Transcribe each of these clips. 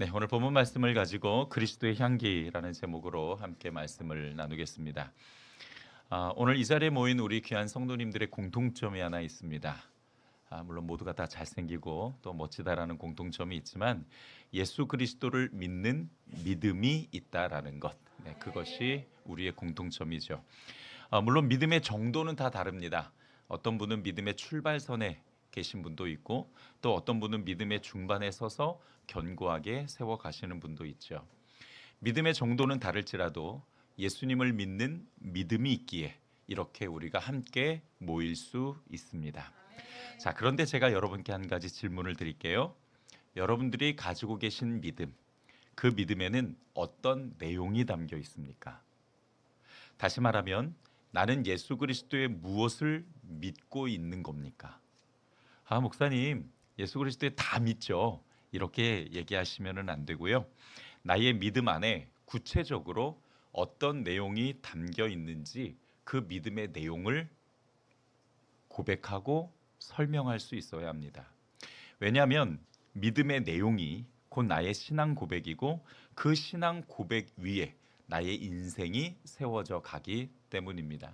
네, 오늘 본문 말씀을 가지고 그리스도의 향기라는 제목으로 함께 말씀을 나누겠습니다. 오늘 이 자리에 모인 우리 귀한 성도님들의 공통점이 하나 있습니다. 물론 모두가 다 잘생기고 또 멋지다라는 공통점이 있지만 예수 그리스도를 믿는 믿음이 있다라는 것, 네, 그것이 우리의 공통점이죠. 물론 믿음의 정도는 다 다릅니다. 어떤 분은 믿음의 출발선에 계신 분도 있고 또 어떤 분은 믿음의 중반에 서서 견고하게 세워 가시는 분도 있죠. 믿음의 정도는 다를지라도 예수님을 믿는 믿음이 있기에 이렇게 우리가 함께 모일 수 있습니다. 자, 그런데 제가 여러분께 한 가지 질문을 드릴게요. 여러분들이 가지고 계신 믿음, 그 믿음에는 어떤 내용이 담겨 있습니까? 다시 말하면 나는 예수 그리스도의 무엇을 믿고 있는 겁니까? 목사님, 예수 그리스도에 다 믿죠. 이렇게 얘기하시면은 안 되고요. 나의 믿음 안에 구체적으로 어떤 내용이 담겨 있는지 그 믿음의 내용을 고백하고 설명할 수 있어야 합니다. 왜냐하면 믿음의 내용이 곧 나의 신앙 고백이고 그 신앙 고백 위에 나의 인생이 세워져 가기 때문입니다.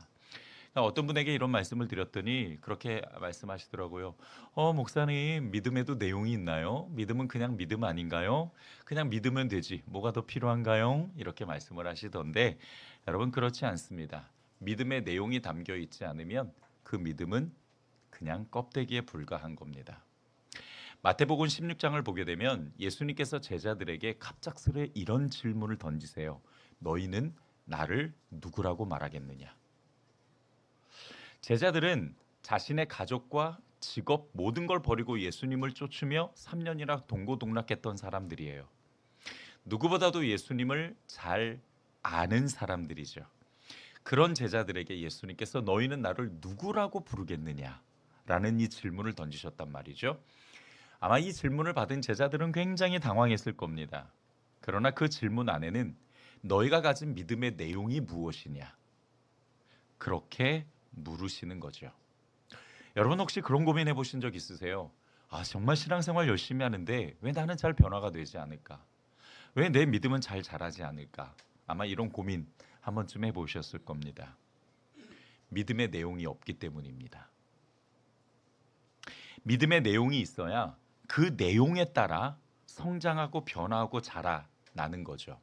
어떤 분에게 이런 말씀을 드렸더니 그렇게 말씀하시더라고요. 목사님, 믿음에도 내용이 있나요? 믿음은 그냥 믿음 아닌가요? 그냥 믿으면 되지. 뭐가 더 필요한가요? 이렇게 말씀을 하시던데 여러분, 그렇지 않습니다. 믿음의 내용이 담겨 있지 않으면 그 믿음은 그냥 껍데기에 불과한 겁니다. 마태복음 16장을 보게 되면 예수님께서 제자들에게 갑작스레 이런 질문을 던지세요. 너희는 나를 누구라고 말하겠느냐? 제자들은 자신의 가족과 직업 모든 걸 버리고 예수님을 쫓으며 3년이나 동고동락했던 사람들이에요. 누구보다도 예수님을 잘 아는 사람들이죠. 그런 제자들에게 예수님께서 너희는 나를 누구라고 부르겠느냐? 라는 이 질문을 던지셨단 말이죠. 아마 이 질문을 받은 제자들은 굉장히 당황했을 겁니다. 그러나 그 질문 안에는 너희가 가진 믿음의 내용이 무엇이냐? 그렇게 물으시는 거죠. 여러분, 혹시 그런 고민해 보신 적 있으세요? 정말 신앙생활 열심히 하는데 왜 나는 잘 변화가 되지 않을까? 왜 내 믿음은 잘 자라지 않을까? 아마 이런 고민 한 번쯤 해보셨을 겁니다. 믿음의 내용이 없기 때문입니다. 믿음의 내용이 있어야 그 내용에 따라 성장하고 변화하고 자라나는 거죠.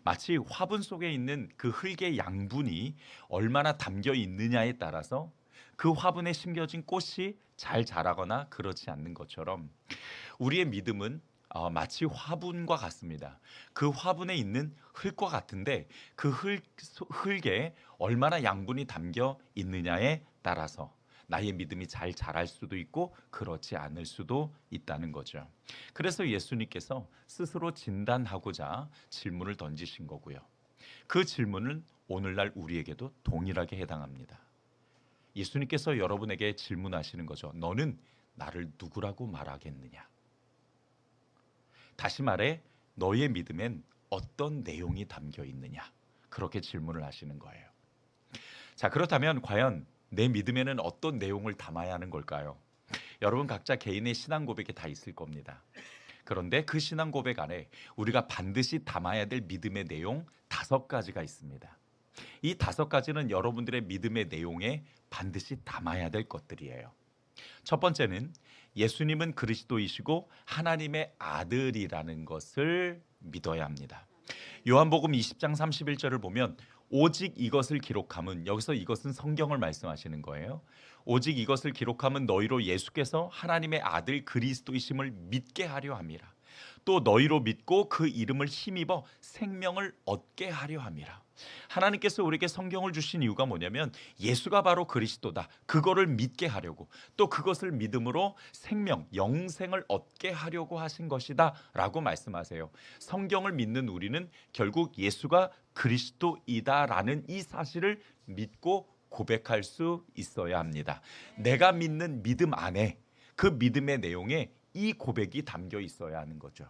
마치 화분 속에 있는 그 흙의 양분이 얼마나 담겨 있느냐에 따라서 그 화분에 심겨진 꽃이 잘 자라거나 그렇지 않는 것처럼 우리의 믿음은 마치 화분과 같습니다. 그 화분에 있는 흙과 같은데 그 흙에 얼마나 양분이 담겨 있느냐에 따라서 나의 믿음이 잘 자랄 수도 있고 그렇지 않을 수도 있다는 거죠. 그래서 예수님께서 스스로 진단하고자 질문을 던지신 거고요. 그 질문은 오늘날 우리에게도 동일하게 해당합니다. 예수님께서 여러분에게 질문하시는 거죠. 너는 나를 누구라고 말하겠느냐? 다시 말해 너의 믿음엔 어떤 내용이 담겨 있느냐? 그렇게 질문을 하시는 거예요. 자, 그렇다면 과연 내 믿음에는 어떤 내용을 담아야 하는 걸까요? 여러분 각자 개인의 신앙 고백이 다 있을 겁니다. 그런데 그 신앙 고백 안에 우리가 반드시 담아야 될 믿음의 내용 5가지가 있습니다. 이 5가지는 여러분들의 믿음의 내용에 반드시 담아야 될 것들이에요. 첫 번째는 예수님은 그리스도이시고 하나님의 아들이라는 것을 믿어야 합니다. 요한복음 20장 31절을 보면 오직 이것을 기록함은, 여기서 이것은 성경을 말씀하시는 거예요. 오직 이것을 기록함은 너희로 예수께서 하나님의 아들 그리스도이심을 믿게 하려 함이라. 또 너희로 믿고 그 이름을 힘입어 생명을 얻게 하려 함이라. 하나님께서 우리에게 성경을 주신 이유가 뭐냐면 예수가 바로 그리스도다. 그거를 믿게 하려고, 또 그것을 믿음으로 생명, 영생을 얻게 하려고 하신 것이다 라고 말씀하세요. 성경을 믿는 우리는 결국 예수가 그리스도이다라는 이 사실을 믿고 고백할 수 있어야 합니다. 내가 믿는 믿음 안에 그 믿음의 내용에 이 고백이 담겨 있어야 하는 거죠.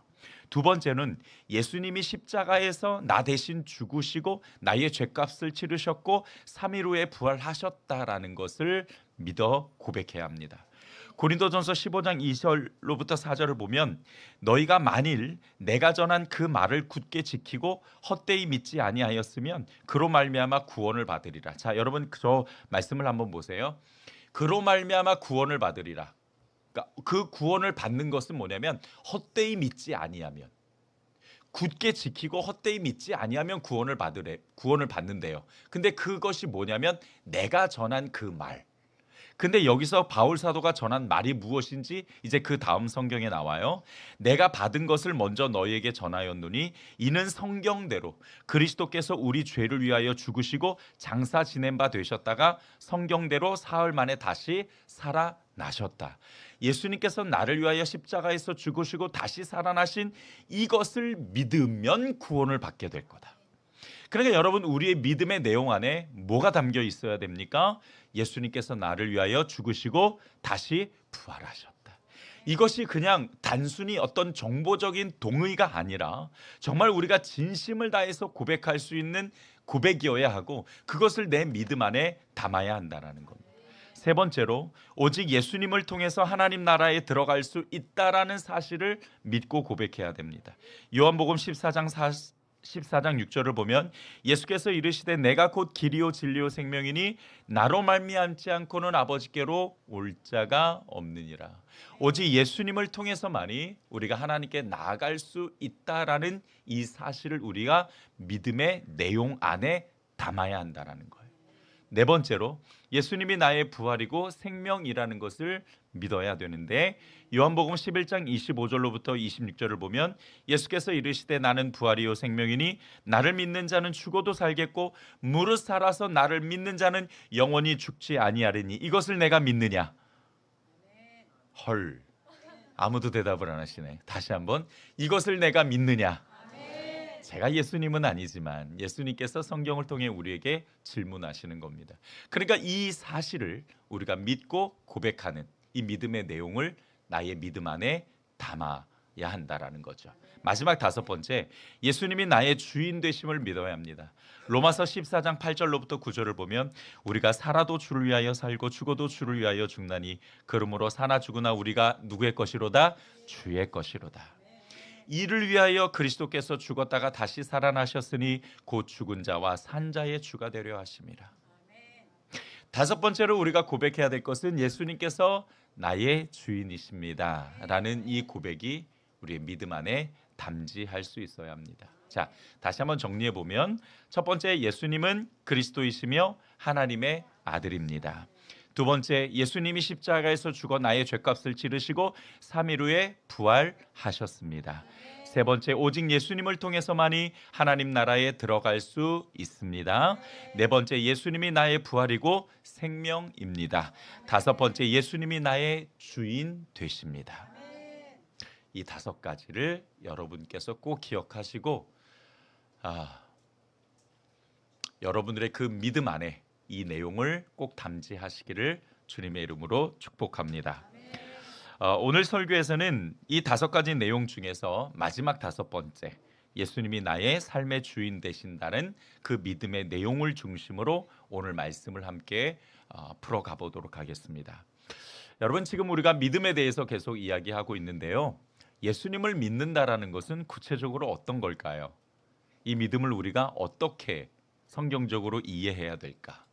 두 번째는 예수님이 십자가에서 나 대신 죽으시고 나의 죄값을 치르셨고 3일 후에 부활하셨다라는 것을 믿어 고백해야 합니다. 고린도전서 15장 2절로부터 4절을 보면 너희가 만일 내가 전한 그 말을 굳게 지키고 헛되이 믿지 아니하였으면 그로 말미암아 구원을 받으리라. 자, 여러분 저 말씀을 한번 보세요. 그로 말미암아 구원을 받으리라. 그러니까 그 구원을 받는 것은 뭐냐면 헛되이 믿지 아니하면, 굳게 지키고 헛되이 믿지 아니하면 구원을 받는데요. 근데 그것이 뭐냐면 내가 전한 그 말. 근데 여기서 바울 사도가 전한 말이 무엇인지 이제 그 다음 성경에 나와요. 내가 받은 것을 먼저 너희에게 전하였노니 이는 성경대로 그리스도께서 우리 죄를 위하여 죽으시고 장사 지낸 바 되셨다가 성경대로 사흘 만에 다시 살아나셨다. 예수님께서 나를 위하여 십자가에서 죽으시고 다시 살아나신 이것을 믿으면 구원을 받게 될 거다. 그러니까 여러분, 우리의 믿음의 내용 안에 뭐가 담겨 있어야 됩니까? 예수님께서 나를 위하여 죽으시고 다시 부활하셨다. 이것이 그냥 단순히 어떤 정보적인 동의가 아니라 정말 우리가 진심을 다해서 고백할 수 있는 고백이어야 하고 그것을 내 믿음 안에 담아야 한다는 겁니다. 세 번째로 오직 예수님을 통해서 하나님 나라에 들어갈 수 있다라는 사실을 믿고 고백해야 됩니다. 요한복음 14장 6절을 보면 예수께서 이르시되 내가 곧 길이요 진리요 생명이니 나로 말미암지 않고는 아버지께로 올 자가 없느니라. 오직 예수님을 통해서만이 우리가 하나님께 나아갈 수 있다라는 이 사실을 우리가 믿음의 내용 안에 담아야 한다는 거예요. 네 번째로 예수님이 나의 부활이고 생명이라는 것을 믿어야 되는데 요한복음 11장 25절로부터 26절을 보면 예수께서 이르시되 나는 부활이요 생명이니 나를 믿는 자는 죽어도 살겠고 무릇 살아서 나를 믿는 자는 영원히 죽지 아니하리니 이것을 내가 믿느냐? 헐, 아무도 대답을 안 하시네. 다시 한번, 이것을 내가 믿느냐? 제가 예수님은 아니지만 예수님께서 성경을 통해 우리에게 질문하시는 겁니다. 그러니까 이 사실을 우리가 믿고 고백하는 이 믿음의 내용을 나의 믿음 안에 담아야 한다라는 거죠. 마지막 다섯 번째, 예수님이 나의 주인 되심을 믿어야 합니다. 로마서 14장 8절로부터 9절을 보면 우리가 살아도 주를 위하여 살고 죽어도 주를 위하여 죽나니 그러므로 사나 죽으나 우리가 누구의 것이로다? 주의 것이로다. 이를 위하여 그리스도께서 죽었다가 다시 살아나셨으니 곧 죽은 자와 산 자의 주가 되려 하심이라. 다섯 번째로 우리가 고백해야 될 것은 예수님께서 나의 주인이십니다 라는 이 고백이 우리의 믿음 안에 담지할 수 있어야 합니다. 자, 다시 한번 정리해 보면 첫 번째, 예수님은 그리스도이시며 하나님의 아들입니다. 두 번째, 예수님이 십자가에서 죽어 나의 죄값을 치르시고 3일 후에 부활하셨습니다. 세 번째, 오직 예수님을 통해서만이 하나님 나라에 들어갈 수 있습니다. 네 번째, 예수님이 나의 부활이고 생명입니다. 다섯 번째, 예수님이 나의 주인 되십니다. 이 다섯 가지를 여러분께서 꼭 기억하시고 여러분들의 그 믿음 안에 이 내용을 꼭 담지하시기를 주님의 이름으로 축복합니다. 오늘 설교에서는 이 다섯 가지 내용 중에서 마지막 다섯 번째, 예수님이 나의 삶의 주인 되신다는 그 믿음의 내용을 중심으로 오늘 말씀을 함께 풀어가 보도록 하겠습니다. 여러분, 지금 우리가 믿음에 대해서 계속 이야기하고 있는데요. 예수님을 믿는다라는 것은 구체적으로 어떤 걸까요? 이 믿음을 우리가 어떻게 성경적으로 이해해야 될까?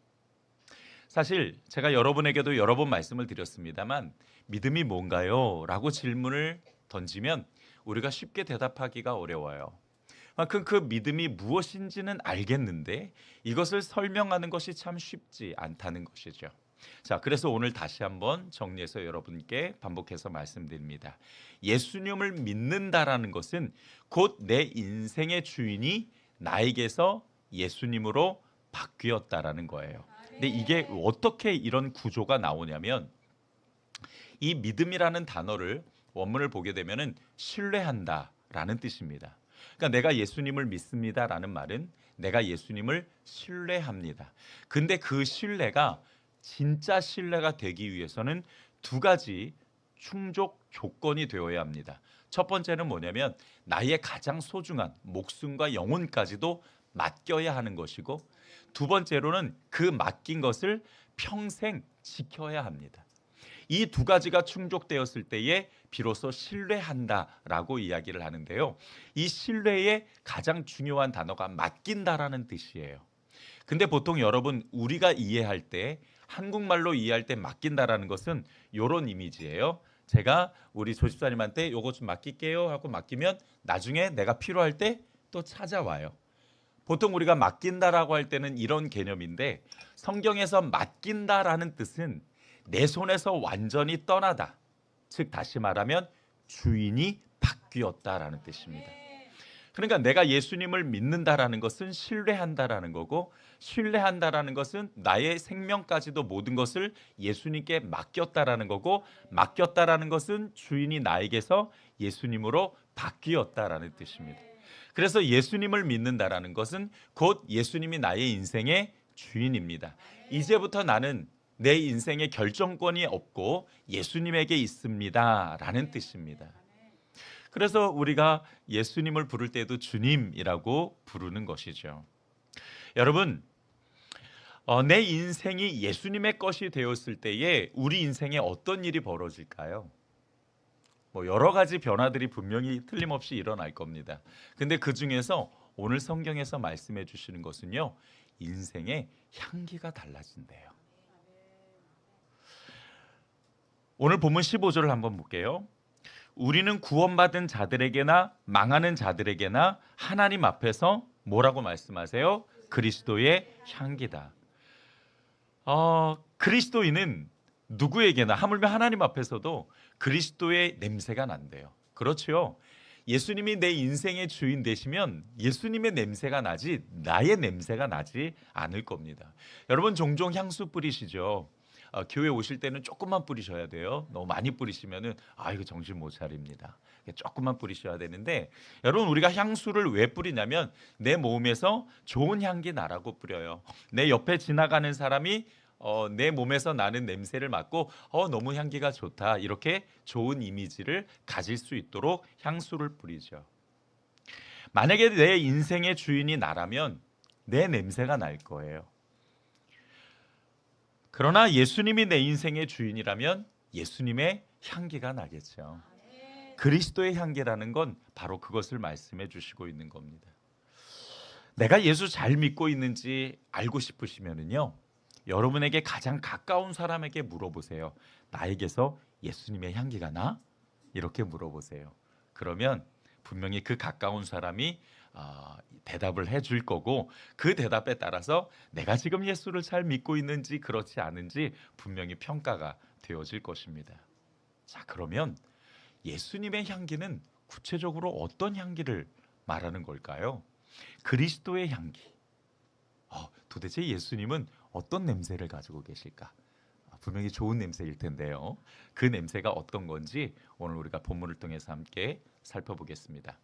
사실 제가 여러분에게도 여러 번 말씀을 드렸습니다만 믿음이 뭔가요? 라고 질문을 던지면 우리가 쉽게 대답하기가 어려워요. 그만큼 그 믿음이 무엇인지는 알겠는데 이것을 설명하는 것이 참 쉽지 않다는 것이죠. 자, 그래서 오늘 다시 한번 정리해서 여러분께 반복해서 말씀드립니다. 예수님을 믿는다라는 것은 곧 내 인생의 주인이 나에게서 예수님으로 바뀌었다라는 거예요. 근데 이게 어떻게 이런 구조가 나오냐면 이 믿음이라는 단어를 원문을 보게 되면은 신뢰한다라는 뜻입니다. 그러니까 내가 예수님을 믿습니다라는 말은 내가 예수님을 신뢰합니다. 근데 그 신뢰가 진짜 신뢰가 되기 위해서는 두 가지 충족 조건이 되어야 합니다. 첫 번째는 뭐냐면 나의 가장 소중한 목숨과 영혼까지도 맡겨야 하는 것이고, 두 번째로는 그 맡긴 것을 평생 지켜야 합니다. 이 두 가지가 충족되었을 때에 비로소 신뢰한다라고 이야기를 하는데요. 이 신뢰의 가장 중요한 단어가 맡긴다라는 뜻이에요. 근데 보통 여러분 우리가 이해할 때 한국말로 이해할 때 맡긴다라는 것은 요런 이미지예요. 제가 우리 조집사님한테 요거 좀 맡길게요 하고 맡기면 나중에 내가 필요할 때 또 찾아와요. 보통 우리가 맡긴다라고 할 때는 이런 개념인데 성경에서 맡긴다라는 뜻은 내 손에서 완전히 떠나다. 즉 다시 말하면 주인이 바뀌었다라는 뜻입니다. 그러니까 내가 예수님을 믿는다라는 것은 신뢰한다라는 거고 신뢰한다라는 것은 나의 생명까지도 모든 것을 예수님께 맡겼다라는 거고 맡겼다라는 것은 주인이 나에게서 예수님으로 바뀌었다라는 뜻입니다. 그래서 예수님을 믿는다라는 것은 곧 예수님이 나의 인생의 주인입니다. 이제부터 나는 내 인생의 결정권이 없고 예수님에게 있습니다라는 뜻입니다. 그래서 우리가 예수님을 부를 때도 주님이라고 부르는 것이죠. 여러분, 내 인생이 예수님의 것이 되었을 때에 우리 인생에 어떤 일이 벌어질까요? 여러 가지 변화들이 분명히 틀림없이 일어날 겁니다. 근데 그 중에서 오늘 성경에서 말씀해 주시는 것은요, 인생의 향기가 달라진대요. 오늘 본문 15절을 한번 볼게요. 우리는 구원받은 자들에게나 망하는 자들에게나 하나님 앞에서 뭐라고 말씀하세요? 그리스도의 향기다. 그리스도인은 누구에게나 하물며 하나님 앞에서도 그리스도의 냄새가 난대요. 그렇죠. 예수님이 내 인생의 주인 되시면 예수님의 냄새가 나지 나의 냄새가 나지 않을 겁니다. 여러분 종종 향수 뿌리시죠? 교회 오실 때는 조금만 뿌리셔야 돼요. 너무 많이 뿌리시면은 이거 정신 못 차립니다. 조금만 뿌리셔야 되는데 여러분 우리가 향수를 왜 뿌리냐면 내 몸에서 좋은 향기 나라고 뿌려요. 내 옆에 지나가는 사람이 내 몸에서 나는 냄새를 맡고 너무 향기가 좋다 이렇게 좋은 이미지를 가질 수 있도록 향수를 뿌리죠. 만약에 내 인생의 주인이 나라면 내 냄새가 날 거예요. 그러나 예수님이 내 인생의 주인이라면 예수님의 향기가 나겠죠. 그리스도의 향기라는 건 바로 그것을 말씀해 주시고 있는 겁니다. 내가 예수 잘 믿고 있는지 알고 싶으시면은요. 여러분에게 가장 가까운 사람에게 물어보세요. 나에게서 예수님의 향기가 나? 이렇게 물어보세요. 그러면 분명히 그 가까운 사람이 대답을 해줄 거고 그 대답에 따라서 내가 지금 예수를 잘 믿고 있는지 그렇지 않은지 분명히 평가가 되어질 것입니다. 자, 그러면 예수님의 향기는 구체적으로 어떤 향기를 말하는 걸까요? 그리스도의 향기. 도대체 예수님은 어떤 냄새를 가지고 계실까? 분명히 좋은 냄새일 텐데요. 그 냄새가 어떤 건지 오늘 우리가 본문을 통해서 함께 살펴보겠습니다.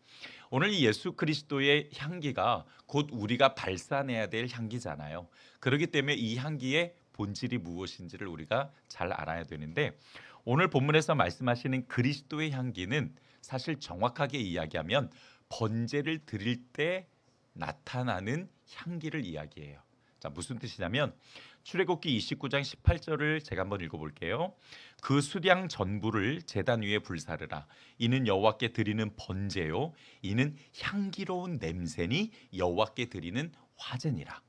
오늘 이 예수 그리스도의 향기가 곧 우리가 발산해야 될 향기잖아요. 그렇기 때문에 이 향기의 본질이 무엇인지를 우리가 잘 알아야 되는데 오늘 본문에서 말씀하시는 그리스도의 향기는 사실 정확하게 이야기하면 번제를 드릴 때 나타나는 향기를 이야기해요. 자, 무슨 뜻이냐면 출애굽기 29장 18절을 제가 한번 읽어볼게요. 그 수량 전부를 제단 위에 불사르라. 이는 여호와께 드리는 번제요. 이는 향기로운 냄새니 여호와께 드리는 화제니라.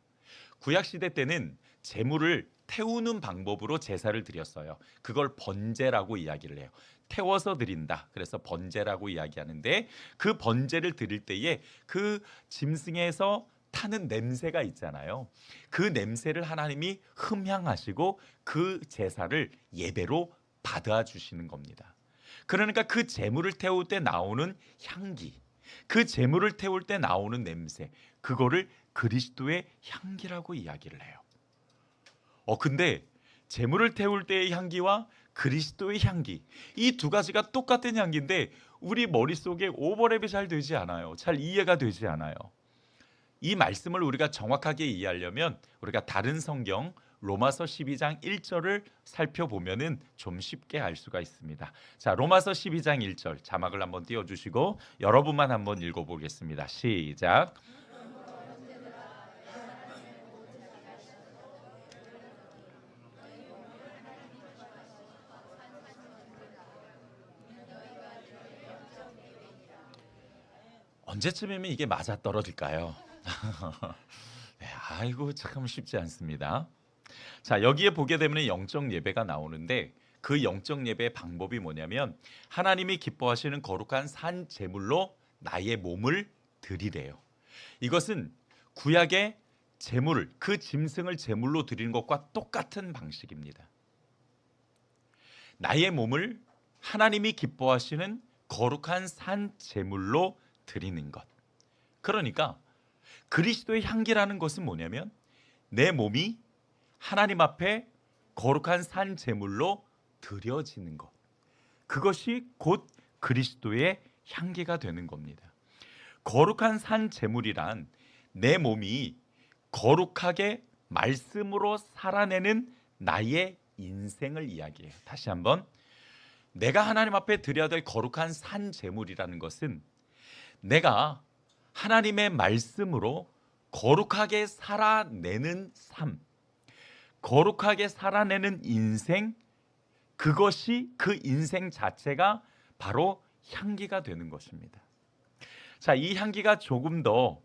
구약시대 때는 제물을 태우는 방법으로 제사를 드렸어요. 그걸 번제라고 이야기를 해요. 태워서 드린다. 그래서 번제라고 이야기하는데 그 번제를 드릴 때에 그 짐승에서 타는 냄새가 있잖아요. 그 냄새를 하나님이 흠향하시고 그 제사를 예배로 받아주시는 겁니다. 그러니까 그 제물을 태울 때 나오는 향기, 그 제물을 태울 때 나오는 냄새, 그거를 그리스도의 향기라고 이야기를 해요. 근데 제물을 태울 때의 향기와 그리스도의 향기, 이 두 가지가 똑같은 향기인데 우리 머릿속에 오버랩이 잘 되지 않아요. 잘 이해가 되지 않아요. 이 말씀을 우리가 정확하게 이해하려면 우리가 다른 성경 로마서 12장 1절을 살펴보면은 좀 쉽게 알 수가 있습니다. 자, 로마서 12장 1절 자막을 한번 띄워 주시고 여러분만 한번 읽어 보겠습니다. 시작. 언제쯤이면 이게 맞아떨어질까요? 네, 아이고 참 쉽지 않습니다. 자, 여기에 보게 되면 영적 예배가 나오는데 그 영적 예배의 방법이 뭐냐면 하나님이 기뻐하시는 거룩한 산 제물로 나의 몸을 드리래요. 이것은 구약의 제물, 그 짐승을 제물로 드리는 것과 똑같은 방식입니다. 나의 몸을 하나님이 기뻐하시는 거룩한 산 제물로 드리는 것. 그러니까 그리스도의 향기라는 것은 뭐냐면 내 몸이 하나님 앞에 거룩한 산 제물로 드려지는 것. 그것이 곧 그리스도의 향기가 되는 겁니다. 거룩한 산 제물이란 내 몸이 거룩하게 말씀으로 살아내는 나의 인생을 이야기해요. 다시 한번, 내가 하나님 앞에 드려야 될 거룩한 산 제물이라는 것은 내가 하나님의 말씀으로 거룩하게 살아내는 삶, 거룩하게 살아내는 인생, 그것이 그 인생 자체가 바로 향기가 되는 것입니다. 자, 이 향기가 조금 더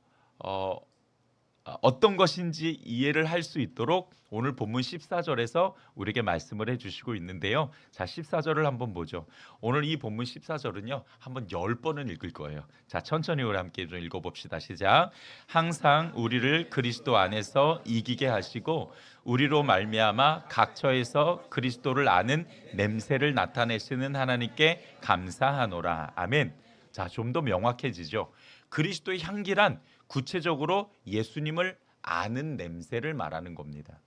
어떤 것인지 이해를 할 수 있도록 오늘 본문 14절에서 우리에게 말씀을 해주시고 있는데요. 자, 14절을 한번 보죠. 오늘 이 본문 14절은요, 한번 10번은 읽을 거예요. 자, 천천히 우리 함께 좀 읽어봅시다. 시작. 항상 우리를 그리스도 안에서 이기게 하시고 우리로 말미암아 각처에서 그리스도를 아는 냄새를 나타내시는 하나님께 감사하노라. 아멘. 자, 좀 더 명확해지죠. 그리스도의 향기란 구체적으로 예수님을 아는 냄새를 말하는 겁니다.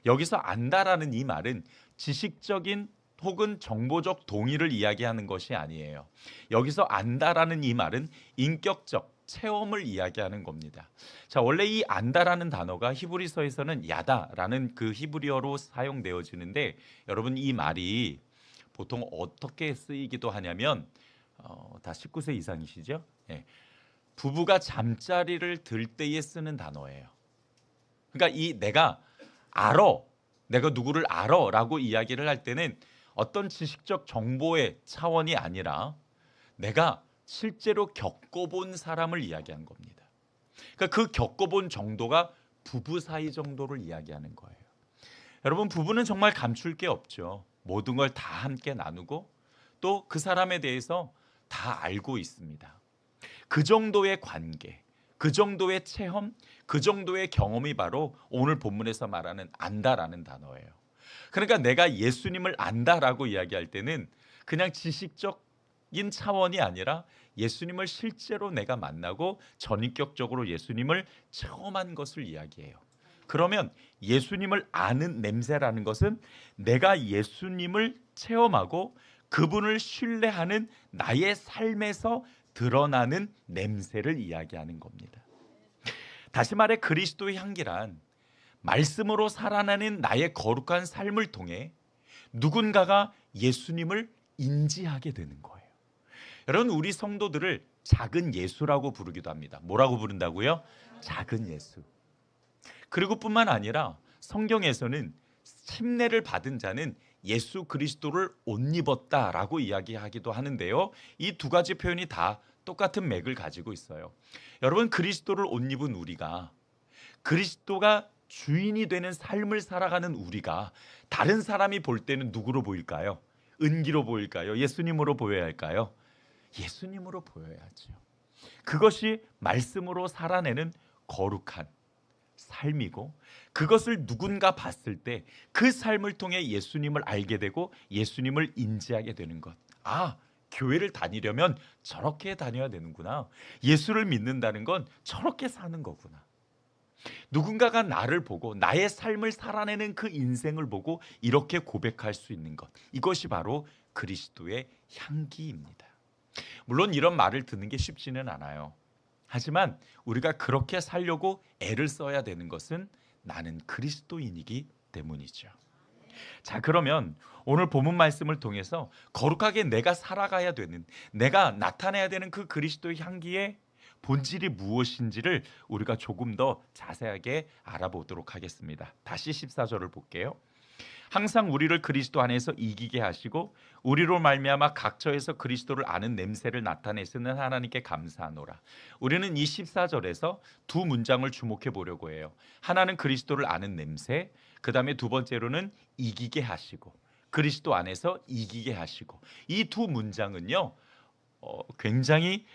여기서 안다라는 이 말은 지식적인 혹은 정보적 동의를 이야기하는 것이 아니에요. 여기서 안다라는 이 말은 인격적 체험을 이야기하는 겁니다. 자, 원래 이 안다라는 단어가 히브리서에서는 야다라는 그 히브리어로 사용되어지는데 여러분 이 말이 보통 어떻게 쓰이기도 하냐면 다 19세 이상이시죠? 예. 부부가 잠자리를 들 때에 쓰는 단어예요. 그러니까 이 내가 알아, 내가 누구를 알아라고 이야기를 할 때는 어떤 지식적 정보의 차원이 아니라 내가 실제로 겪어본 사람을 이야기한 겁니다. 그러니까 그 겪어본 정도가 부부 사이 정도를 이야기하는 거예요. 여러분, 부부는 정말 감출 게 없죠. 모든 걸 다 함께 나누고 또 그 사람에 대해서 다 알고 있습니다. 그 정도의 관계, 그 정도의 체험, 그 정도의 경험이 바로 오늘 본문에서 말하는 안다라는 단어예요. 그러니까 내가 예수님을 안다라고 이야기할 때는 그냥 지식적인 차원이 아니라 예수님을 실제로 내가 만나고 전인격적으로 예수님을 체험한 것을 이야기해요. 그러면 예수님을 아는 냄새라는 것은 내가 예수님을 체험하고 그분을 신뢰하는 나의 삶에서 드러나는 냄새를 이야기하는 겁니다. 다시 말해 그리스도의 향기란 말씀으로 살아나는 나의 거룩한 삶을 통해 누군가가 예수님을 인지하게 되는 거예요. 여러분, 우리 성도들을 작은 예수라고 부르기도 합니다. 뭐라고 부른다고요? 작은 예수. 그리고 뿐만 아니라 성경에서는 침례를 받은 자는 예수 그리스도를 옷 입었다라고 이야기하기도 하는데요. 이 두 가지 표현이 다 똑같은 맥을 가지고 있어요. 여러분, 그리스도를 옷 입은 우리가, 그리스도가 주인이 되는 삶을 살아가는 우리가 다른 사람이 볼 때는 누구로 보일까요? 은기로 보일까요? 예수님으로 보여야 할까요? 예수님으로 보여야죠. 그것이 말씀으로 살아내는 거룩한 삶이고 그것을 누군가 봤을 때 그 삶을 통해 예수님을 알게 되고 예수님을 인지하게 되는 것. 아, 교회를 다니려면 저렇게 다녀야 되는구나. 예수를 믿는다는 건 저렇게 사는 거구나. 누군가가 나를 보고 나의 삶을 살아내는 그 인생을 보고 이렇게 고백할 수 있는 것. 이것이 바로 그리스도의 향기입니다. 물론 이런 말을 듣는 게 쉽지는 않아요. 하지만 우리가 그렇게 살려고 애를 써야 되는 것은 나는 그리스도인이기 때문이죠. 자, 그러면 오늘 본문 말씀을 통해서 거룩하게 내가 살아가야 되는, 내가 나타내야 되는 그 그리스도의 향기의 본질이 무엇인지를 우리가 조금 더 자세하게 알아보도록 하겠습니다. 다시 14절을 볼게요. 항상 우리를 그리스도 안에서 이기게 하시고 우리로 말미암아 각처에서 그리스도를 아는 냄새를 나타내시는 하나님께 감사하노라. 우리는 이 14절에서 두 문장을 주목해 보려고 해요. 하나는 그리스도를 아는 냄새, 그 다음에 두 번째로는 이기게 하시고, 그리스도 안에서 이기게 하시고. 이 두 문장은요 굉장히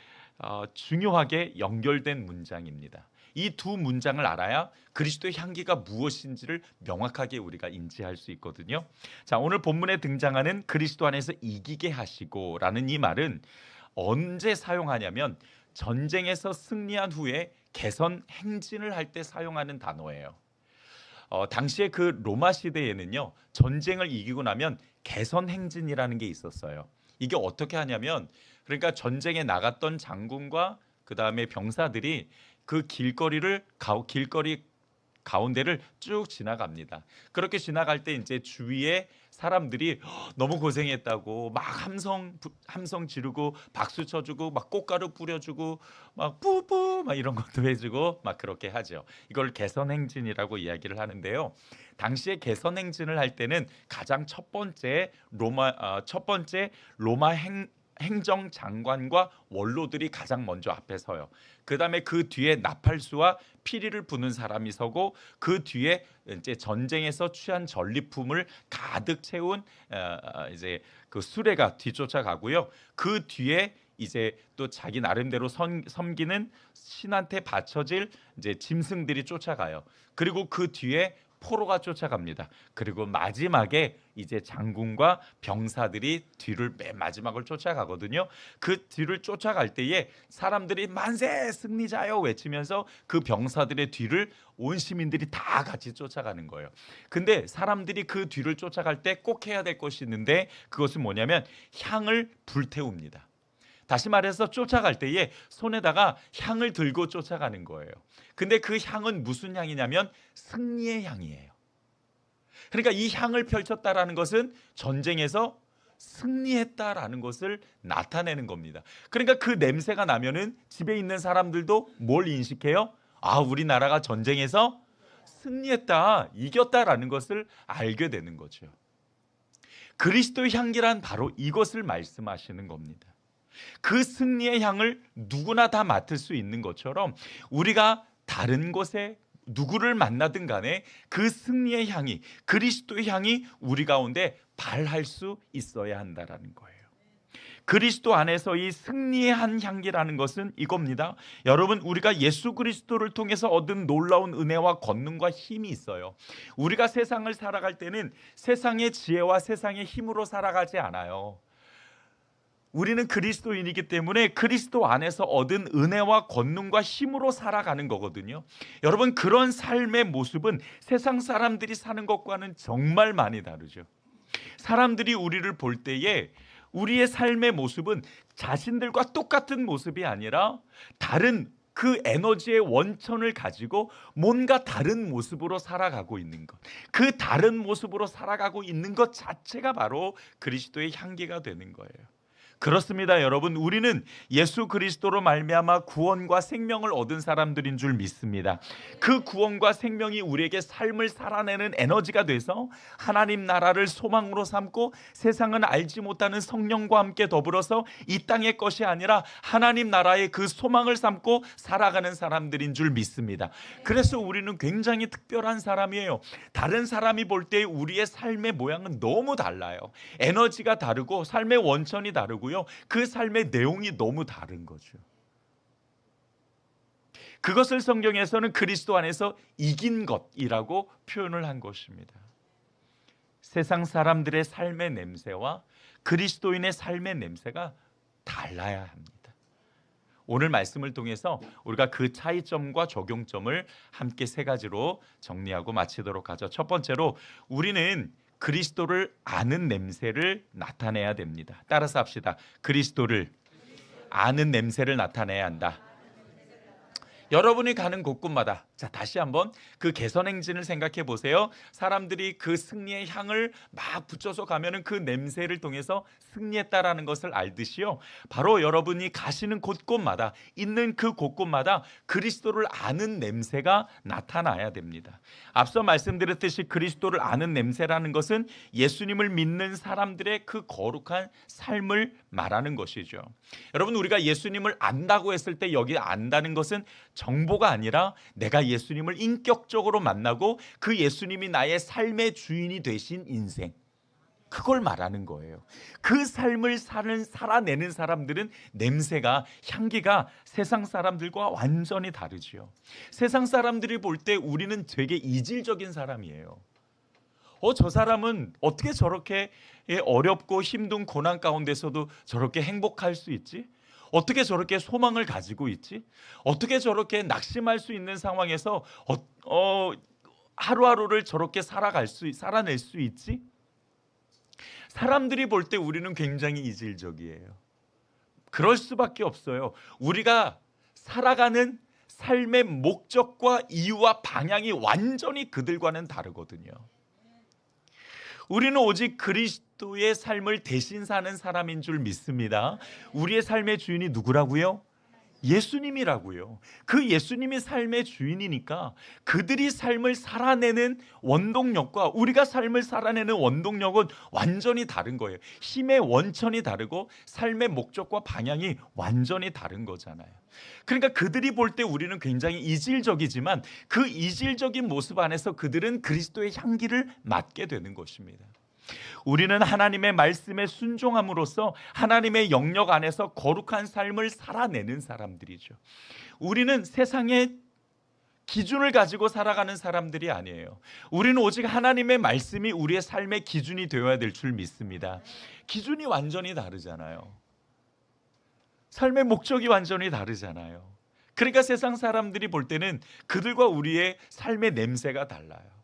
중요하게 연결된 문장입니다. 이 두 문장을 알아야 그리스도의 향기가 무엇인지를 명확하게 우리가 인지할 수 있거든요. 자, 오늘 본문에 등장하는 그리스도 안에서 이기게 하시고라는 이 말은 언제 사용하냐면 전쟁에서 승리한 후에 개선 행진을 할 때 사용하는 단어예요. 당시에 그 로마 시대에는요 전쟁을 이기고 나면 개선 행진이라는 게 있었어요. 이게 어떻게 하냐면 그러니까 전쟁에 나갔던 장군과 그 다음에 병사들이 그 길거리 가운데를 쭉 지나갑니다. 그렇게 지나갈 때 이제 주위에 사람들이 너무 고생했다고 막 함성 지르고 박수 쳐주고 막 꽃가루 뿌려주고 막 뿌뿌 막 이런 것도 해주고 막 그렇게 하죠. 이걸 개선행진이라고 이야기를 하는데요. 당시에 개선행진을 할 때는 가장 첫 번째 로마 행정장관과 원로들이 가장 먼저 앞에 서요. 그 다음에 그 뒤에 나팔수와 피리를 부는 사람이 서고 그 뒤에 이제 전쟁에서 취한 전리품을 가득 채운 이제 그 수레가 뒤쫓아가고요. 그 뒤에 이제 또 자기 나름대로 섬기는 신한테 바쳐질 이제 짐승들이 쫓아가요. 그리고 그 뒤에 포로가 쫓아갑니다. 그리고 마지막에 이제 장군과 병사들이 뒤를 맨 마지막을 쫓아가거든요. 그 뒤를 쫓아갈 때에 사람들이 만세 승리자요 외치면서 그 병사들의 뒤를 온 시민들이 다 같이 쫓아가는 거예요. 근데 사람들이 그 뒤를 쫓아갈 때 꼭 해야 될 것이 있는데 그것은 뭐냐면 향을 불태웁니다. 다시 말해서 쫓아갈 때에 손에다가 향을 들고 쫓아가는 거예요. 근데 그 향은 무슨 향이냐면 승리의 향이에요. 그러니까 이 향을 펼쳤다라는 것은 전쟁에서 승리했다라는 것을 나타내는 겁니다. 그러니까 그 냄새가 나면은 집에 있는 사람들도 뭘 인식해요? 아, 우리나라가 전쟁에서 승리했다, 이겼다라는 것을 알게 되는 거죠. 그리스도의 향기란 바로 이것을 말씀하시는 겁니다. 그 승리의 향을 누구나 다 맡을 수 있는 것처럼 우리가 다른 곳에 누구를 만나든 간에 그 승리의 향이, 그리스도의 향이 우리 가운데 발할 수 있어야 한다라는 거예요. 그리스도 안에서 이 승리의 한 향기라는 것은 이겁니다. 여러분, 우리가 예수 그리스도를 통해서 얻은 놀라운 은혜와 권능과 힘이 있어요. 우리가 세상을 살아갈 때는 세상의 지혜와 세상의 힘으로 살아가지 않아요. 우리는 그리스도인이기 때문에 그리스도 안에서 얻은 은혜와 권능과 힘으로 살아가는 거거든요. 여러분, 그런 삶의 모습은 세상 사람들이 사는 것과는 정말 많이 다르죠. 사람들이 우리를 볼 때에 우리의 삶의 모습은 자신들과 똑같은 모습이 아니라 다른 그 에너지의 원천을 가지고 뭔가 다른 모습으로 살아가고 있는 것, 그 다른 모습으로 살아가고 있는 것 자체가 바로 그리스도의 향기가 되는 거예요. 그렇습니다, 여러분. 우리는 예수 그리스도로 말미암아 구원과 생명을 얻은 사람들인 줄 믿습니다. 그 구원과 생명이 우리에게 삶을 살아내는 에너지가 돼서 하나님 나라를 소망으로 삼고 세상은 알지 못하는 성령과 함께 더불어서 이 땅의 것이 아니라 하나님 나라의 그 소망을 삼고 살아가는 사람들인 줄 믿습니다. 그래서 우리는 굉장히 특별한 사람이에요. 다른 사람이 볼 때 우리의 삶의 모양은 너무 달라요. 에너지가 다르고 삶의 원천이 다르고 그 삶의 내용이 너무 다른 거죠. 그것을 성경에서는 그리스도 안에서 이긴 것이라고 표현을 한 것입니다. 세상 사람들의 삶의 냄새와 그리스도인의 삶의 냄새가 달라야 합니다. 오늘 말씀을 통해서 우리가 그 차이점과 적용점을 함께 세 가지로 정리하고 마치도록 하죠. 첫 번째로, 우리는 그리스도를 아는 냄새를 나타내야 됩니다. 따라서 합시다. 그리스도를 아는 냄새를 나타내야 한다. 여러분이 가는 곳곳마다 자, 다시 한번 그 개선 행진을 생각해 보세요. 사람들이 그 승리의 향을 막 붙여서 가면은 그 냄새를 통해서 승리했다라는 것을 알듯이요. 바로 여러분이 가시는 곳곳마다, 있는 그 곳곳마다 그리스도를 아는 냄새가 나타나야 됩니다. 앞서 말씀드렸듯이 그리스도를 아는 냄새라는 것은 예수님을 믿는 사람들의 그 거룩한 삶을 말하는 것이죠. 여러분, 우리가 예수님을 안다고 했을 때 여기 안다는 것은 정보가 아니라 내가 예수님을 인격적으로 만나고 그 예수님이 나의 삶의 주인이 되신 인생, 그걸 말하는 거예요. 그 삶을 살아내는 사람들은 냄새가, 향기가 세상 사람들과 완전히 다르지요. 세상 사람들이 볼 때 우리는 되게 이질적인 사람이에요. 저 사람은 어떻게 저렇게 어렵고 힘든 고난 가운데서도 저렇게 행복할 수 있지? 어떻게 저렇게 소망을 가지고 있지? 어떻게 저렇게 낙심할 수 있는 상황에서 하루하루를 저렇게 살아낼 수 있지? 사람들이 볼 때 우리는 굉장히 이질적이에요. 그럴 수밖에 없어요. 우리가 살아가는 삶의 목적과 이유와 방향이 완전히 그들과는 다르거든요. 우리는 오직 그리스도의 삶을 대신 사는 사람인 줄 믿습니다. 우리의 삶의 주인이 누구라고요? 예수님이라고요. 그 예수님이 삶의 주인이니까 그들이 삶을 살아내는 원동력과 우리가 삶을 살아내는 원동력은 완전히 다른 거예요. 힘의 원천이 다르고 삶의 목적과 방향이 완전히 다른 거잖아요. 그러니까 그들이 볼 때 우리는 굉장히 이질적이지만 그 이질적인 모습 안에서 그들은 그리스도의 향기를 맡게 되는 것입니다. 우리는 하나님의 말씀에 순종함으로써 하나님의 영역 안에서 거룩한 삶을 살아내는 사람들이죠. 우리는 세상의 기준을 가지고 살아가는 사람들이 아니에요. 우리는 오직 하나님의 말씀이 우리의 삶의 기준이 되어야 될 줄 믿습니다. 기준이 완전히 다르잖아요. 삶의 목적이 완전히 다르잖아요. 그러니까 세상 사람들이 볼 때는 그들과 우리의 삶의 냄새가 달라요.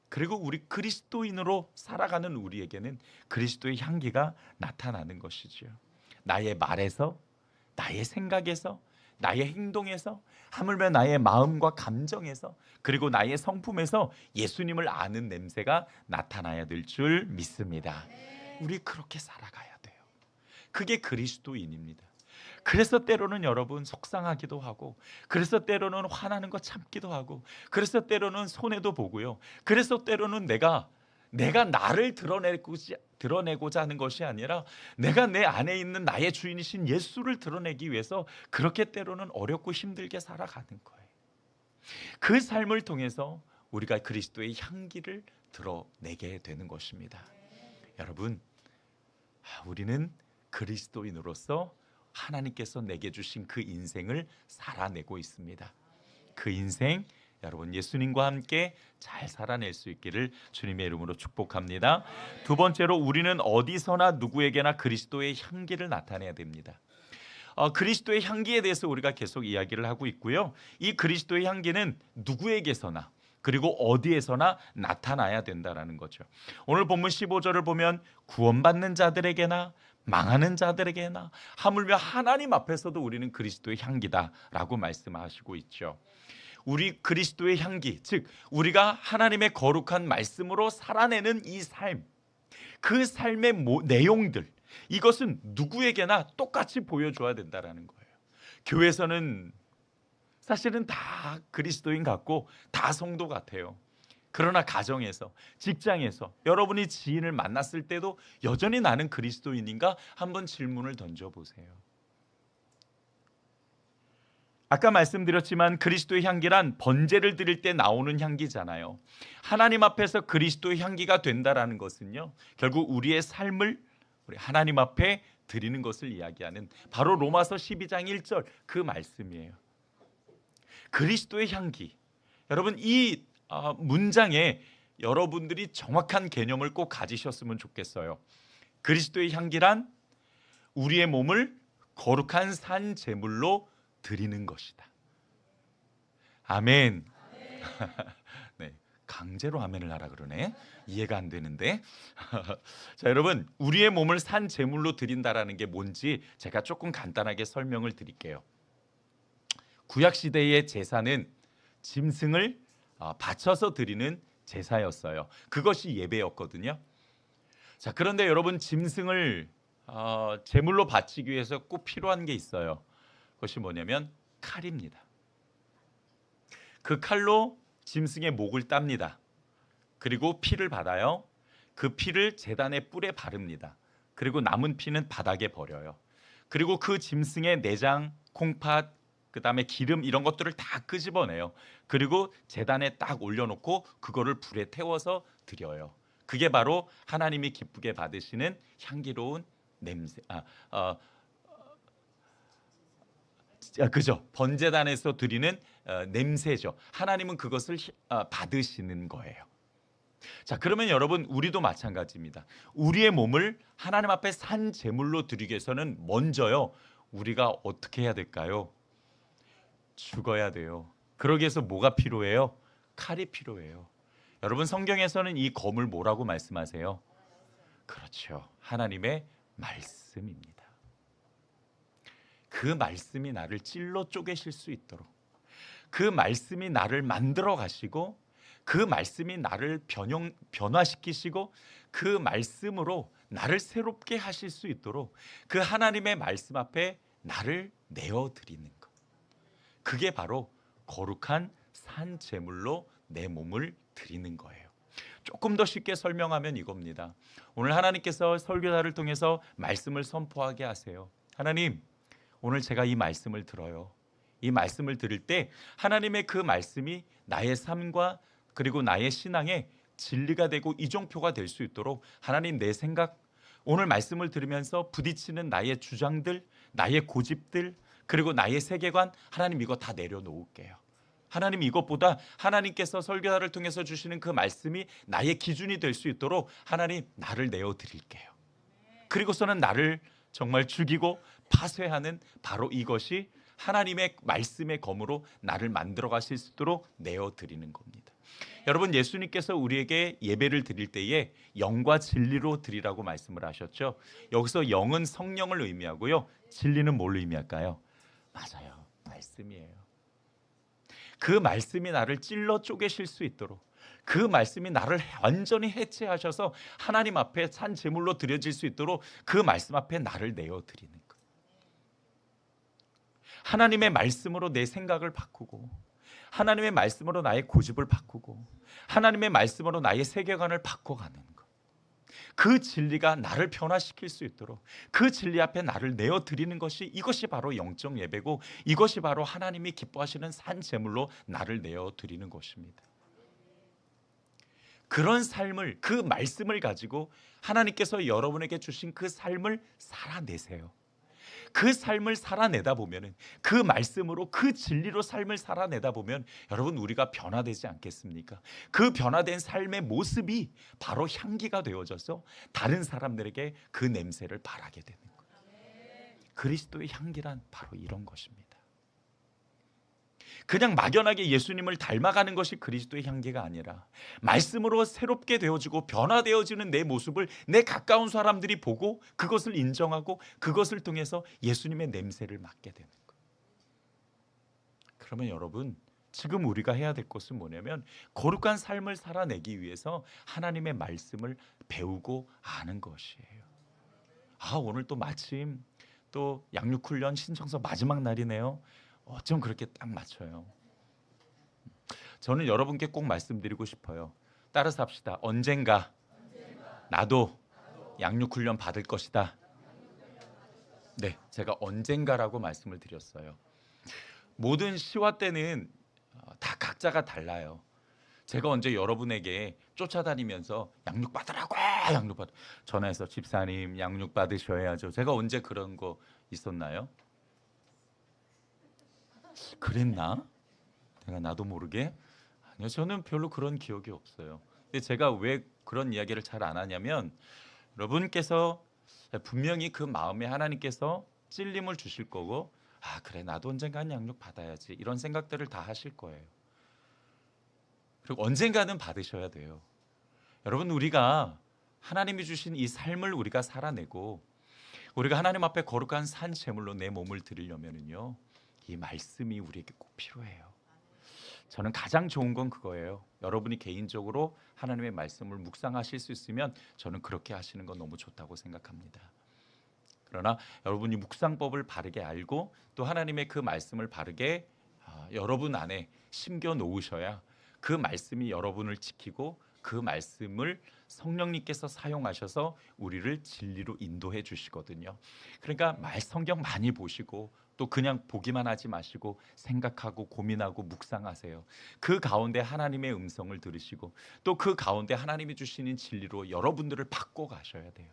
그리고 우리 그리스도인으로 살아가는 우리에게는 그리스도의 향기가 나타나는 것이죠. 나의 말에서, 나의 생각에서, 나의 행동에서, 하물며 나의 마음과 감정에서, 그리고 나의 성품에서 예수님을 아는 냄새가 나타나야 될 줄 믿습니다. 우리 그렇게 살아가야 돼요. 그게 그리스도인입니다. 그래서 때로는 여러분 속상하기도 하고, 그래서 때로는 화나는 거 참기도 하고, 그래서 때로는 손해도 보고요. 그래서 때로는 내가 나를 드러내고자 하는 것이 아니라 내가 내 안에 있는 나의 주인이신 예수를 드러내기 위해서 그렇게 때로는 어렵고 힘들게 살아가는 거예요. 그 삶을 통해서 우리가 그리스도의 향기를 드러내게 되는 것입니다. 여러분, 우리는 그리스도인으로서 하나님께서 내게 주신 그 인생을 살아내고 있습니다. 그 인생 여러분 예수님과 함께 잘 살아낼 수 있기를 주님의 이름으로 축복합니다. 두 번째로 우리는 어디서나 누구에게나 그리스도의 향기를 나타내야 됩니다. 그리스도의 향기에 대해서 우리가 계속 이야기를 하고 있고요. 이 그리스도의 향기는 누구에게서나 그리고 어디에서나 나타나야 된다라는 거죠. 오늘 본문 15절을 보면 구원받는 자들에게나 망하는 자들에게나 하물며 하나님 앞에서도 우리는 그리스도의 향기다라고 말씀하시고 있죠. 우리 그리스도의 향기, 즉 우리가 하나님의 거룩한 말씀으로 살아내는 이 삶, 그 삶의 내용들, 이것은 누구에게나 똑같이 보여줘야 된다라는 거예요. 교회에서는 사실은 다 그리스도인 같고 다 성도 같아요. 그러나 가정에서, 직장에서 여러분이 지인을 만났을 때도 여전히 나는 그리스도인인가? 한번 질문을 던져보세요. 아까 말씀드렸지만 그리스도의 향기란 번제를 드릴 때 나오는 향기잖아요. 하나님 앞에서 그리스도의 향기가 된다라는 것은요, 결국 우리의 삶을 우리 하나님 앞에 드리는 것을 이야기하는 바로 로마서 12장 1절 그 말씀이에요. 그리스도의 향기. 여러분 이 문장에 여러분들이 정확한 개념을 꼭 가지셨으면 좋겠어요. 그리스도의 향기란 우리의 몸을 거룩한 산 제물로 드리는 것이다. 아멘. 네, 강제로 아멘을 하라 그러네. 이해가 안 되는데. 자, 여러분 우리의 몸을 산 제물로 드린다라는 게 뭔지 제가 조금 간단하게 설명을 드릴게요. 구약 시대의 제사는 짐승을 바쳐서 드리는 제사였어요. 그것이 예배였거든요. 자, 그런데 여러분 짐승을 제물로 바치기 위해서 꼭 필요한 게 있어요. 그것이 뭐냐면 칼입니다. 그 칼로 짐승의 목을 땁니다. 그리고 피를 받아요. 그 피를 제단의 뿔에 바릅니다. 그리고 남은 피는 바닥에 버려요. 그리고 그 짐승의 내장, 콩팥, 그다음에 기름 이런 것들을 다 끄집어내요. 그리고 제단에 딱 올려놓고 그거를 불에 태워서 드려요. 그게 바로 하나님이 기쁘게 받으시는 향기로운 냄새. 그죠? 번제단에서 드리는 냄새죠. 하나님은 그것을 받으시는 거예요. 자, 그러면 여러분 우리도 마찬가지입니다. 우리의 몸을 하나님 앞에 산 제물로 드리기 위해서는 먼저요. 우리가 어떻게 해야 될까요? 죽어야 돼요. 그러기 위해서 뭐가 필요해요? 칼이 필요해요. 여러분 성경에서는 이 검을 뭐라고 말씀하세요? 그렇죠. 하나님의 말씀입니다. 그 말씀이 나를 찔러 쪼개실 수 있도록, 그 말씀이 나를 만들어 가시고, 그 말씀이 나를 변화시키시고, 그 말씀으로 나를 새롭게 하실 수 있도록 그 하나님의 말씀 앞에 나를 내어드리는 것. 그게 바로 거룩한 산 제물로 내 몸을 드리는 거예요. 조금 더 쉽게 설명하면 이겁니다. 오늘 하나님께서 설교자를 통해서 말씀을 선포하게 하세요. 하나님, 오늘 제가 이 말씀을 들어요. 이 말씀을 들을 때 하나님의 그 말씀이 나의 삶과 그리고 나의 신앙의 진리가 되고 이정표가 될 수 있도록 하나님 내 생각, 오늘 말씀을 들으면서 부딪히는 나의 주장들, 나의 고집들, 그리고 나의 세계관, 하나님 이거 다 내려놓을게요. 하나님 이것보다 하나님께서 설교자를 통해서 주시는 그 말씀이 나의 기준이 될 수 있도록 하나님 나를 내어드릴게요. 그리고서는 나를 정말 죽이고 파쇄하는 바로 이것이 하나님의 말씀의 검으로 나를 만들어 가실 수 있도록 내어드리는 겁니다. 여러분 예수님께서 우리에게 예배를 드릴 때에 영과 진리로 드리라고 말씀을 하셨죠. 여기서 영은 성령을 의미하고요. 진리는 뭘 의미할까요? 맞아요. 말씀이에요. 그 말씀이 나를 찔러 쪼개실 수 있도록, 그 말씀이 나를 완전히 해체하셔서 하나님 앞에 산 제물로 드려질 수 있도록 그 말씀 앞에 나를 내어드리는 것. 하나님의 말씀으로 내 생각을 바꾸고, 하나님의 말씀으로 나의 고집을 바꾸고, 하나님의 말씀으로 나의 세계관을 바꿔가는 것. 그 진리가 나를 변화시킬 수 있도록 그 진리 앞에 나를 내어드리는 것이, 이것이 바로 영적 예배고, 이것이 바로 하나님이 기뻐하시는 산 제물로 나를 내어드리는 것입니다. 그런 삶을, 그 말씀을 가지고 하나님께서 여러분에게 주신 그 삶을 살아내세요. 그 삶을 살아내다 보면, 그 말씀으로 그 진리로 삶을 살아내다 보면 여러분 우리가 변화되지 않겠습니까? 그 변화된 삶의 모습이 바로 향기가 되어져서 다른 사람들에게 그 냄새를 바라게 되는 거예요. 그리스도의 향기란 바로 이런 것입니다. 그냥 막연하게 예수님을 닮아가는 것이 그리스도의 향기가 아니라 말씀으로 새롭게 되어지고 변화되어지는 내 모습을 내 가까운 사람들이 보고 그것을 인정하고 그것을 통해서 예수님의 냄새를 맡게 되는 거예요. 그러면 여러분 지금 우리가 해야 될 것은 뭐냐면 거룩한 삶을 살아내기 위해서 하나님의 말씀을 배우고 아는 것이에요. 오늘 또 마침 또 양육훈련 신청서 마지막 날이네요. 어쩜 그렇게 딱 맞춰요. 저는 여러분께 꼭 말씀드리고 싶어요. 따라서 합시다. 언젠가 나도 양육훈련 받을 것이다. 네, 제가 언젠가라고 말씀을 드렸어요. 모든 시와 때는 다 각자가 달라요. 제가 언제 여러분에게 쫓아다니면서 양육받으라고 전화해서 집사님 양육받으셔야죠. 제가 언제 그런 거 있었나요? 그랬나? 내가 나도 모르게? 아니요, 저는 별로 그런 기억이 없어요. 근데 제가 왜 그런 이야기를 잘 안 하냐면 여러분께서 분명히 그 마음에 하나님께서 찔림을 주실 거고, 그래 나도 언젠가는 양육 받아야지 이런 생각들을 다 하실 거예요. 그리고 언젠가는 받으셔야 돼요. 여러분 우리가 하나님이 주신 이 삶을 우리가 살아내고 우리가 하나님 앞에 거룩한 산 제물로 내 몸을 드리려면은요, 이 말씀이 우리에게 꼭 필요해요. 저는 가장 좋은 건 그거예요. 여러분이 개인적으로 하나님의 말씀을 묵상하실 수 있으면 저는 그렇게 하시는 건 너무 좋다고 생각합니다. 그러나 여러분이 묵상법을 바르게 알고 또 하나님의 그 말씀을 바르게 여러분 안에 심겨 놓으셔야 그 말씀이 여러분을 지키고 그 말씀을 성령님께서 사용하셔서 우리를 진리로 인도해 주시거든요. 그러니까 성경 많이 보시고 또 그냥 보기만 하지 마시고 생각하고 고민하고 묵상하세요. 그 가운데 하나님의 음성을 들으시고 또 그 가운데 하나님이 주시는 진리로 여러분들을 바꿔 가셔야 돼요.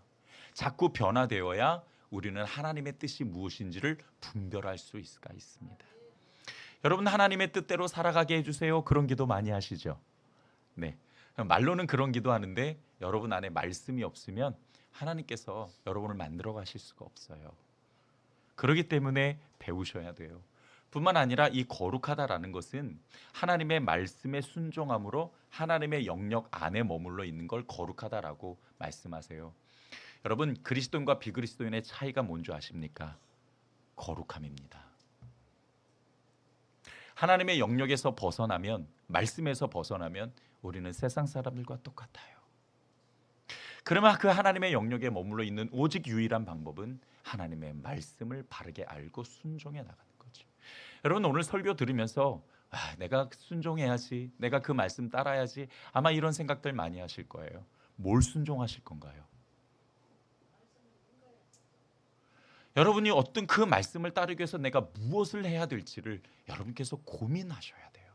자꾸 변화되어야 우리는 하나님의 뜻이 무엇인지를 분별할 수 있습니다. 여러분, 하나님의 뜻대로 살아가게 해주세요. 그런 기도 많이 하시죠? 네. 말로는 그런 기도하는데 여러분 안에 말씀이 없으면 하나님께서 여러분을 만들어 가실 수가 없어요. 그렇기 때문에 배우셔야 돼요. 뿐만 아니라 이 거룩하다라는 것은 하나님의 말씀에 순종함으로 하나님의 영역 안에 머물러 있는 걸 거룩하다라고 말씀하세요. 여러분, 그리스도인과 비그리스도인의 차이가 뭔지 아십니까? 거룩함입니다. 하나님의 영역에서 벗어나면, 말씀에서 벗어나면 우리는 세상 사람들과 똑같아요. 그러면 그 하나님의 영역에 머물러 있는 오직 유일한 방법은 하나님의 말씀을 바르게 알고 순종해 나가는 거죠. 여러분, 오늘 설교 들으면서 내가 순종해야지, 내가 그 말씀 따라야지, 아마 이런 생각들 많이 하실 거예요. 뭘 순종하실 건가요? 여러분이 어떤 그 말씀을 따르기 위해서 내가 무엇을 해야 될지를 여러분께서 고민하셔야 돼요.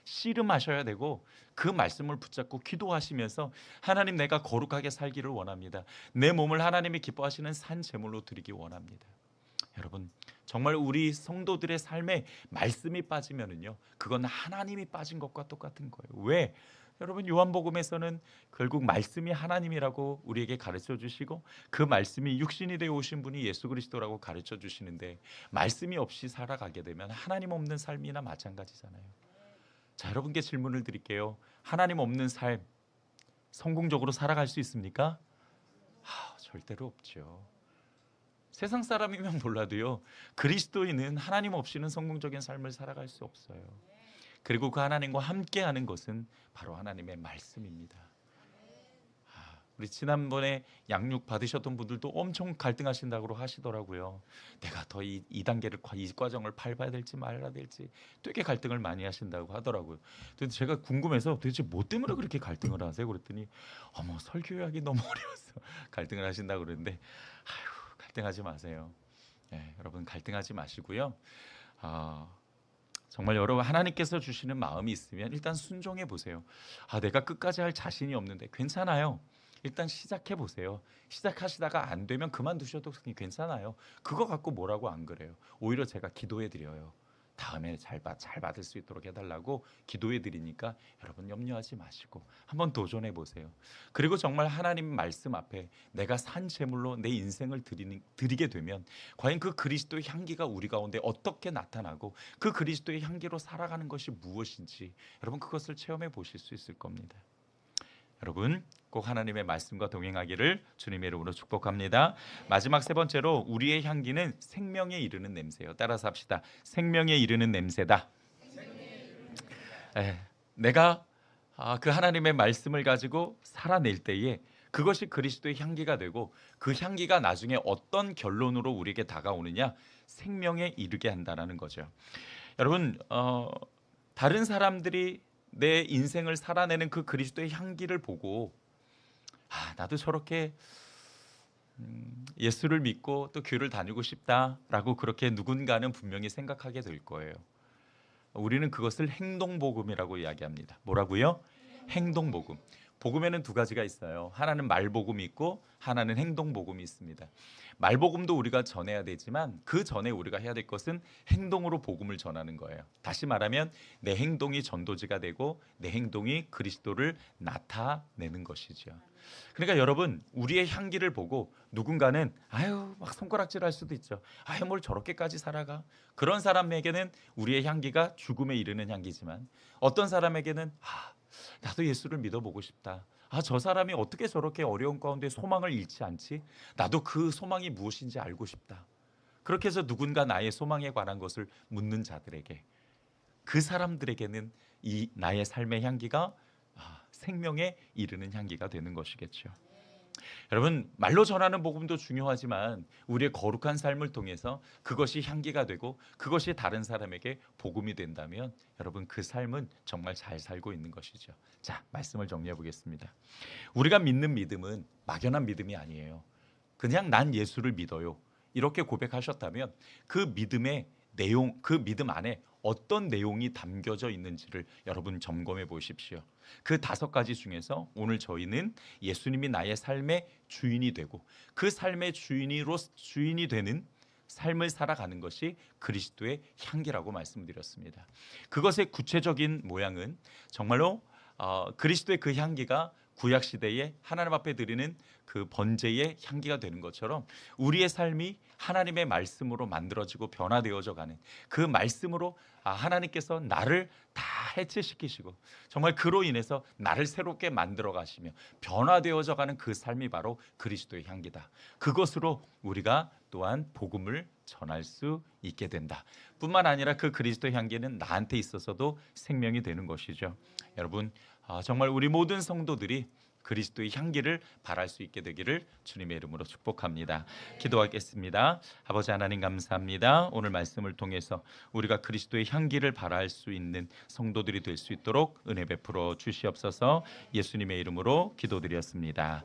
씨름하셔야 되고 그 말씀을 붙잡고 기도하시면서 하나님, 내가 거룩하게 살기를 원합니다. 내 몸을 하나님이 기뻐하시는 산 제물로 드리기 원합니다. 여러분, 정말 우리 성도들의 삶에 말씀이 빠지면은요, 그건 하나님이 빠진 것과 똑같은 거예요. 왜? 여러분, 요한복음에서는 결국 말씀이 하나님이라고 우리에게 가르쳐 주시고 그 말씀이 육신이 되어 오신 분이 예수 그리스도라고 가르쳐 주시는데, 말씀이 없이 살아가게 되면 하나님 없는 삶이나 마찬가지잖아요. 자, 여러분께 질문을 드릴게요. 하나님 없는 삶 성공적으로 살아갈 수 있습니까? 절대로 없죠. 세상 사람이면 몰라도요, 그리스도인은 하나님 없이는 성공적인 삶을 살아갈 수 없어요. 그리고 그 하나님과 함께하는 것은 바로 하나님의 말씀입니다. 우리 지난번에 양육 받으셨던 분들도 엄청 갈등하신다고 하시더라고요. 내가 더 이 단계를, 이 과정을 밟아야 될지 말아야 될지 되게 갈등을 많이 하신다고 하더라고요. 근데 제가 궁금해서 도대체 뭐 때문에 그렇게 갈등을 하세요? 그랬더니 설교하기 너무 어려워서 갈등을 하신다고 그러는데, 갈등하지 마세요. 여러분, 갈등하지 마시고요. 정말 여러분, 하나님께서 주시는 마음이 있으면 일단 순종해 보세요. 내가 끝까지 할 자신이 없는데 괜찮아요. 일단 시작해 보세요. 시작하시다가 안 되면 그만두셔도 괜찮아요. 그거 갖고 뭐라고 안 그래요. 오히려 제가 기도해 드려요. 다음에 잘 받을 수 있도록 해달라고 기도해 드리니까 여러분 염려하지 마시고 한번 도전해 보세요. 그리고 정말 하나님 말씀 앞에 내가 산 제물로 내 인생을 드리게 되면 과연 그 그리스도의 향기가 우리 가운데 어떻게 나타나고 그 그리스도의 향기로 살아가는 것이 무엇인지 여러분 그것을 체험해 보실 수 있을 겁니다. 여러분, 꼭 하나님의 말씀과 동행하기를 주님의 이름으로 축복합니다. 마지막 세 번째로, 우리의 향기는 생명에 이르는 냄새예요. 따라서 합시다. 생명에 이르는 냄새다. 내가 그 하나님의 말씀을 가지고 살아낼 때에 그것이 그리스도의 향기가 되고, 그 향기가 나중에 어떤 결론으로 우리에게 다가오느냐, 생명에 이르게 한다는 거죠. 여러분, 다른 사람들이 내 인생을 살아내는 그 그리스도의 향기를 보고 나도 저렇게 예수를 믿고 또 교회를 다니고 싶다라고 그렇게 누군가는 분명히 생각하게 될 거예요. 우리는 그것을 행동복음이라고 이야기합니다. 뭐라고요? 행동복음. 복음에는 두 가지가 있어요. 하나는 말복음이 있고 하나는 행동복음이 있습니다. 말복음도 우리가 전해야 되지만 그 전에 우리가 해야 될 것은 행동으로 복음을 전하는 거예요. 다시 말하면 내 행동이 전도지가 되고 내 행동이 그리스도를 나타내는 것이죠. 그러니까 여러분, 우리의 향기를 보고 누군가는 막 손가락질할 수도 있죠. 뭘 저렇게까지 살아가? 그런 사람에게는 우리의 향기가 죽음에 이르는 향기지만, 어떤 사람에게는 나도 예수를 믿어보고 싶다. 저 사람이 어떻게 저렇게 어려운 가운데 소망을 잃지 않지? 나도 그 소망이 무엇인지 알고 싶다. 그렇게 해서 누군가 나의 소망에 관한 것을 묻는 자들에게 그 사람들에게는 이 나의 삶의 향기가 생명에 이르는 향기가 되는 것이겠죠. 여러분, 말로 전하는 복음도 중요하지만 우리의 거룩한 삶을 통해서 그것이 향기가 되고 그것이 다른 사람에게 복음이 된다면 여러분, 그 삶은 정말 잘 살고 있는 것이죠. 자, 말씀을 정리해 보겠습니다. 우리가 믿는 믿음은 막연한 믿음이 아니에요. 그냥 난 예수를 믿어요, 이렇게 고백하셨다면 그 믿음의 내용, 그 믿음 안에 어떤 내용이 담겨져 있는지를 여러분 점검해 보십시오. 그 5가지 중에서 오늘 저희는 예수님이 나의 삶의 주인이 되고 그 삶의 주인이 되는 삶을 살아가는 것이 그리스도의 향기라고 말씀드렸습니다. 그것의 구체적인 모양은 정말로 그리스도의 그 향기가 구약 시대에 하나님 앞에 드리는 그 번제의 향기가 되는 것처럼 우리의 삶이 하나님의 말씀으로 만들어지고 변화되어져 가는 그 말씀으로 하나님께서 나를 다 해체시키시고 정말 그로 인해서 나를 새롭게 만들어 가시며 변화되어져 가는 그 삶이 바로 그리스도의 향기다. 그것으로 우리가 또한 복음을 전할 수 있게 된다. 뿐만 아니라 그 그리스도의 향기는 나한테 있어서도 생명이 되는 것이죠. 여러분, 정말 우리 모든 성도들이 그리스도의 향기를 발할 수 있게 되기를 주님의 이름으로 축복합니다. 기도하겠습니다. 아버지 하나님, 감사합니다. 오늘 말씀을 통해서 우리가 그리스도의 향기를 발할 수 있는 성도들이 될 수 있도록 은혜 베풀어 주시옵소서. 예수님의 이름으로 기도드렸습니다.